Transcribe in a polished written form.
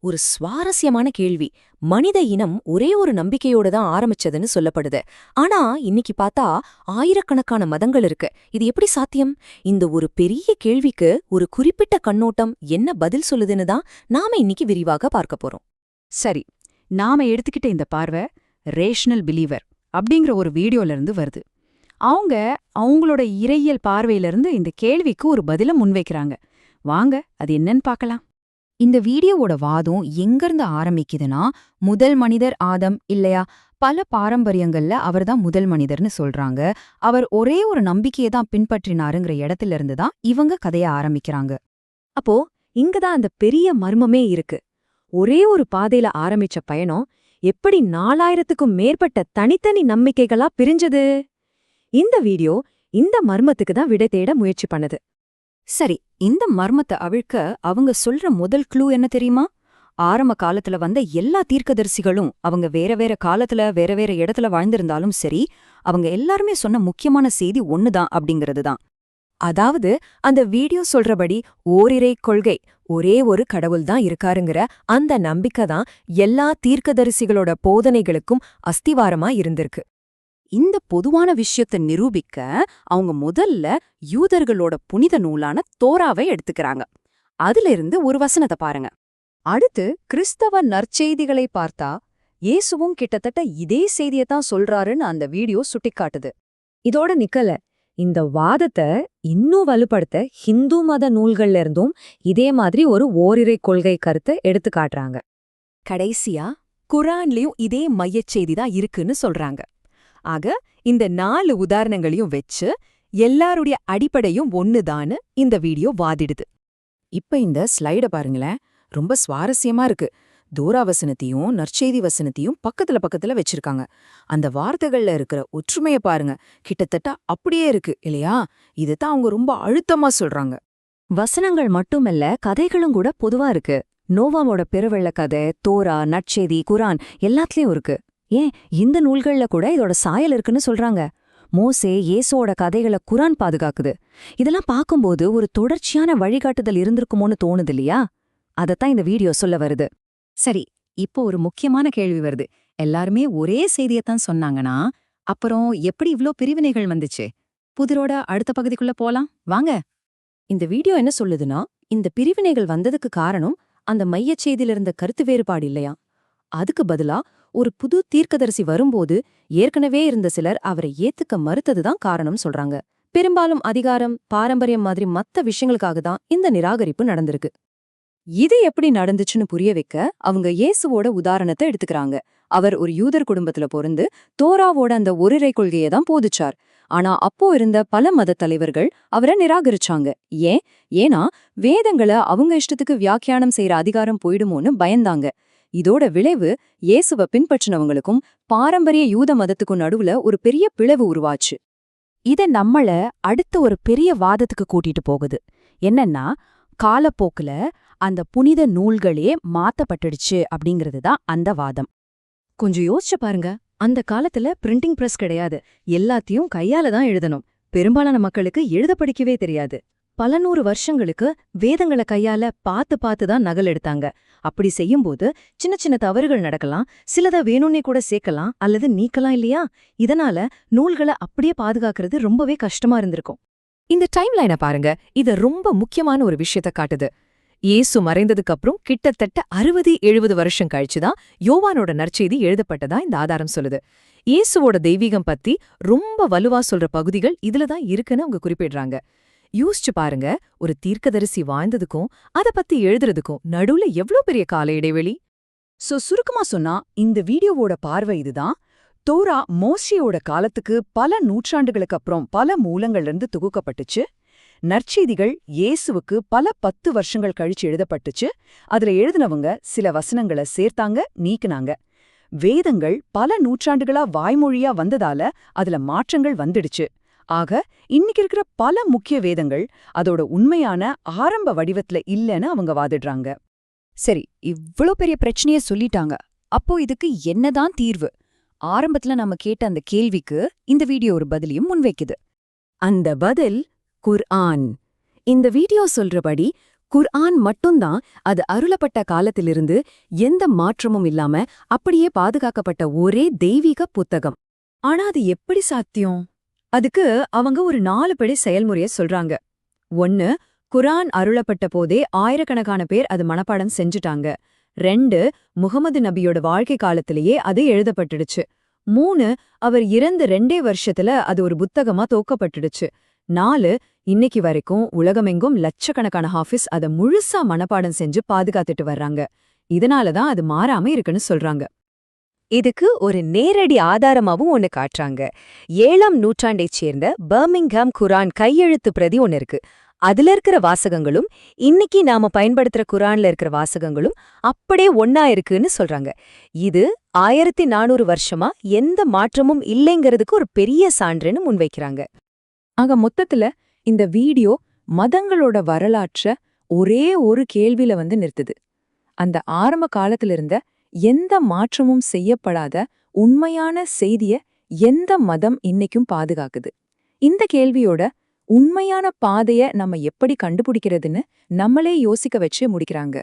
ஒரு சுவாரஸ்யமான கேள்வி. மனித இனம் ஒரே ஒரு நம்பிக்கையோட தான் ஆரம்பிச்சதுன்னு சொல்லப்படுது. ஆனா இன்னைக்கு பார்த்தா ஆயிரக்கணக்கான மதங்கள் இருக்கு. இது எப்படி சாத்தியம்? இந்த ஒரு பெரிய கேள்விக்கு ஒரு குறிப்பிட்ட கண்ணோட்டம் என்ன பதில் சொல்லுதுன்னு தான் நாம இன்னைக்கு விரிவாக பார்க்க போறோம். சரி, நாம எடுத்துக்கிட்ட இந்த பார்வை ரேஷனல் பிலீவர் அப்படிங்கிற ஒரு வீடியோல இருந்து வருது. அவங்களோட இறையியல் பார்வையிலிருந்து இந்த கேள்விக்கு ஒரு பதில முன்வைக்கிறாங்க. வாங்க அது என்னன்னு பார்க்கலாம். இந்த வீடியோவோட வாதம் எங்கிருந்து ஆரம்பிக்குதுன்னா, முதல் மனிதர் ஆதம் இல்லையா? பல பாரம்பரியங்கள்ல அவர்தான் முதல் மனிதர்னு சொல்றாங்க. அவர் ஒரே ஒரு நம்பிக்கையை தான் பின்பற்றினாருங்கிற இடத்துல இருந்து தான் இவங்க கதைய ஆரம்பிக்கிறாங்க. அப்போ இங்கதான் அந்த பெரிய மர்மமே இருக்கு. ஒரே ஒரு பாதையில ஆரம்பிச்ச பயணம் எப்படி 4000க்கும் மேற்பட்ட தனித்தனி நம்பிக்கைகளா பிரிஞ்சது? இந்த வீடியோ இந்த மர்மத்துக்கு தான் விடை தேட முயற்சி பண்ணுது. சரி, இந்த மர்மத்தை அவிழ்க்க அவங்க சொல்ற முதல் க்ளூ என்ன தெரியுமா? ஆரம்ப காலத்துல வந்த எல்லா தீர்க்கதரிசிகளும் அவங்க வேற வேற காலத்துல வேற வேற இடத்துல வாழ்ந்திருந்தாலும் சரி, அவங்க எல்லாருமே சொன்ன முக்கியமான செய்தி ஒண்ணுதான் அப்படிங்கிறதுதான். அதாவது அந்த வீடியோ சொல்றபடி ஓரிரை கொள்கை, ஒரே ஒரு கடவுள்தான் இருக்காருங்கிற அந்த நம்பிக்கை தான் எல்லா தீர்க்கதரிசிகளோட போதனைகளுக்கும் அஸ்திவாரமா இருந்திருக்கு. இந்த பொதுவான விஷயத்தை நிரூபிக்க அவங்க முதல்ல யூதர்களோட புனித நூலான தோராவை எடுத்துக்கிறாங்க. அதுல இருந்து ஒரு வசனத்தை பாருங்க. அடுத்து கிறிஸ்தவ நற்செய்திகளை பார்த்தா இயேசுவும் கிட்டத்தட்ட இதே செய்தியத்தான் சொல்றாருன்னு அந்த வீடியோ சுட்டிக்காட்டுது. இதோட நிக்கல. இந்த வாதத்தை இன்னும் வலுப்படுத்த ஹிந்து மத நூல்கள்ல இருந்தும் இதே மாதிரி ஒரு ஓரிரை கொள்கை கருத்தை எடுத்து காட்டுறாங்க. கடைசியா குரான்லயும் இதே மையச் செய்திதான் இருக்குன்னு சொல்றாங்க. ஆக இந்த 4 உதாரணங்களையும் வச்சு எல்லாருடைய அடிப்படையும் ஒண்ணுதான்னு இந்த வீடியோ வாதிடுது. இப்ப இந்த ஸ்லைட பாருங்களேன், ரொம்ப சுவாரஸ்யமா இருக்கு. தோரா வசனத்தையும் நற்செய்தி வசனத்தையும் பக்கத்துல பக்கத்துல வச்சிருக்காங்க. அந்த வார்த்தைகள்ல இருக்கிற ஒற்றுமைய பாருங்க, கிட்டத்தட்ட அப்படியே இருக்கு இல்லையா? இதுதான் அவங்க ரொம்ப அழுத்தமா சொல்றாங்க. வசனங்கள் மட்டுமல்ல, கதைகளும் கூட பொதுவா இருக்கு. நோவாவோட பெருவெள்ள கதை, தோரா, நற்செய்தி, குரான் எல்லாத்துலயும் இருக்கு. ஏன் இந்த நூல்கள்ல கூட இதோட சாயல் இருக்குன்னு சொல்றாங்க. மோசே இயேசுவோட கதைகளை குரான் பாதுகாக்குது. இதெல்லாம் பார்க்கும்போது ஒரு தொடர்ச்சியான வழிகாட்டுதல் இருந்திருக்குமோன்னு தோணுது இல்லையா? அதத்தான் இந்த வீடியோ சொல்ல வருது. சரி, இப்போ ஒரு முக்கியமான கேள்வி வருது. எல்லாருமே ஒரே செய்தியத்தான் சொன்னாங்கன்னா, அப்புறம் எப்படி இவ்ளோ பிரிவினைகள் வந்துச்சு? புதிரோட அடுத்த பகுதிக்குள்ள போலாம் வாங்க. இந்த வீடியோ என்ன சொல்லுதுன்னா, இந்த பிரிவினைகள் வந்ததுக்கு காரணம் அந்த மையச் செய்தியில இருந்த கருத்து வேறுபாடு இல்லையா? அதுக்கு பதிலா ஒரு புது தீர்க்கதரிசி வரும்போது ஏற்கனவே இருந்த சிலர் அவரை ஏத்துக்க மறுத்ததுதான் காரணம் சொல்றாங்க. பெரும்பாலும் அதிகாரம், பாரம்பரியம் மாதிரி மத்த விஷயங்களுக்காக தான் இந்த நிராகரிப்பு நடந்திருக்கு. இது எப்படி நடந்துச்சுன்னு புரிய வைக்க அவங்க இயேசுவோட உதாரணத்தை எடுத்துக்கிறாங்க. அவர் ஒரு யூதர் குடும்பத்துல பொறந்து தோராவோட அந்த ஒரிரை கொள்கையை தான் போதிச்சார். ஆனா அப்போ இருந்த பல மத தலைவர்கள் அவரை நிராகரிச்சாங்க. ஏன்னா வேதங்களை அவங்க இஷ்டத்துக்கு வியாக்கியானம் செய்யற அதிகாரம் போயிடுமோன்னு பயந்தாங்க. இதோட விளைவு இயேசுவ பின்பற்றினவங்களுக்கும் பாரம்பரிய யூத மதத்துக்கும் நடுவுல ஒரு பெரிய பிளவு உருவாச்சு. இத நம்மள அடுத்த ஒரு பெரிய வாதத்துக்கு கூட்டிட்டு போகுது. என்னன்னா, காலப்போக்குல அந்த புனித நூல்களே மாத்தப்பட்டுடுச்சு அப்படிங்கிறது தான் அந்த வாதம். கொஞ்சம் யோசிச்சு பாருங்க. அந்த காலத்துல பிரிண்டிங் பிரஸ் கிடையாது. எல்லாத்தையும் கையால தான் எழுதணும். பெரும்பாலான மக்களுக்கு எழுத படிக்கவே தெரியாது. பல 100 வருஷங்களுக்கு வேதங்களை கையால பார்த்து தான் நகல் எடுத்தாங்க. அப்படி செய்யும்போது சின்ன சின்ன தவறுகள் நடக்கலாம், சிலதை வேணும்னே கூட சேர்க்கலாம் அல்லது நீக்கலாம் இல்லையா? இதனால நூல்களை அப்படியே பாதுகாக்கிறது ரொம்பவே கஷ்டமா இருந்திருக்கும். இந்த டைம்லைனை பாருங்க. இது ரொம்ப முக்கியமான ஒரு விஷயத்த காட்டுது. இயேசு மறைந்ததுக்கு அப்புறம் கிட்டத்தட்ட 60-70 வருஷம் கழிச்சுதான் யோவானோட நற்செய்தி எழுதப்பட்டதா இந்த ஆதாரம் சொல்லுது. இயேசுவோட தெய்வீகம் பத்தி ரொம்ப வலுவா சொல்ற பகுதிகள் இதுலதான் இருக்குன்னு அவங்க குறிப்பிடுறாங்க. யோசிச்சு பாருங்க, ஒரு தீர்க்கதரிசி வாழ்ந்ததுக்கும் அத பத்தி எழுதுறதுக்கும் நடுவுல எவ்ளோ பெரிய கால இடைவெளி. சுருக்கமா சொன்னா இந்த வீடியோவோட பார்வை இதுதான். தோரா மோசேயோட காலத்துக்கு பல நூற்றாண்டுகளுக்கு அப்புறம் பல மூலங்கள்ல இருந்து தொகுக்கப்பட்டுச்சு. நற்செய்திகள் இயேசுவுக்கு பல 10 வருஷங்கள் கழிச்சு எழுதப்பட்டுச்சு. அதுல எழுதினவங்க சில வசனங்களை சேர்த்தாங்க, நீக்குனாங்க. வேதங்கள் பல நூற்றாண்டுகளா வாய்மொழியா வந்ததால அதுல மாற்றங்கள் வந்துடுச்சு. ஆக இன்னைக்கு இருக்கிற பல முக்கிய வேதங்கள் அதோட உண்மையான ஆரம்ப வடிவத்துல இல்லைன்னு அவங்க வாதிடுறாங்க. சரி, இவ்ளோ பெரிய பிரச்சனைய சொல்லிட்டாங்க. அப்போ இதுக்கு என்னதான் தீர்வு? ஆரம்பத்துல நம்ம கேட்ட அந்த கேள்விக்கு இந்த வீடியோ ஒரு பதிலையும் முன்வைக்குது. அந்த பதில் குர்ஆன். இந்த வீடியோ சொல்றபடி குர்ஆன் மட்டும்தான் அது அருளப்பட்ட காலத்திலிருந்து எந்த மாற்றமும் இல்லாம அப்படியே பாதுகாக்கப்பட்ட ஒரே தெய்வீக புத்தகம். ஆனா அது எப்படி சாத்தியம்? அதுக்கு அவங்க ஒரு 4 படி செயல்முறைய சொல்றாங்க. 1. குர்ஆன் அருளப்பட்ட போதே ஆயிரக்கணக்கான பேர் அது மனப்பாடம் செஞ்சுட்டாங்க. 2. முகமது நபியோட வாழ்க்கை காலத்திலேயே அது எழுதப்பட்டுடுச்சு. 3. அவர் இறந்த 2 வருஷத்துல அது ஒரு புத்தகமா தோக்கப்பட்டுடுச்சு. 4. இன்னைக்கு வரைக்கும் உலகமெங்கும் லட்சக்கணக்கான ஹாஃபிஸ் அத முழுசா மனப்பாடம் செஞ்சு பாதுகாத்துட்டு வர்றாங்க. இதனாலதான் அது மாறாம இருக்குன்னு சொல்றாங்க. இதுக்கு ஒரு நேரடி ஆதாரமாவும் ஒன்னு காட்டுறாங்க. 7ஆம் நூற்றாண்டைச் சேர்ந்த பர்மிங்ஹாம் குர்ஆன் கையெழுத்து பிரதி ஒன்னு இருக்கு. அதுல இருக்கிற வாசகங்களும் இன்னைக்கு நாம பயன்படுத்துற குர்ஆன்ல இருக்கிற வாசகங்களும் அப்படியே ஒன்னா இருக்குன்னு சொல்றாங்க. இது 1400 வருஷமா எந்த மாற்றமும் இல்லைங்கிறதுக்கு ஒரு பெரிய சான்றுன்னு முன்வைக்கிறாங்க. ஆக மொத்தத்துல இந்த வீடியோ மதங்களோட வரலாற்ற ஒரே ஒரு கேள்வியில நிறுத்துது. அந்த ஆரம்ப காலத்துல இருந்த எந்த மாற்றமும் செய்யப்படாத உண்மையான செய்திய எந்த மதம் இன்னைக்கும் பாதுகாக்குது? இந்த கேள்வியோட உண்மையான பாதைய நம்ம எப்படி கண்டுபிடிக்கிறதுன்னு நம்மளே யோசிக்க வச்சு முடிக்கிறாங்க.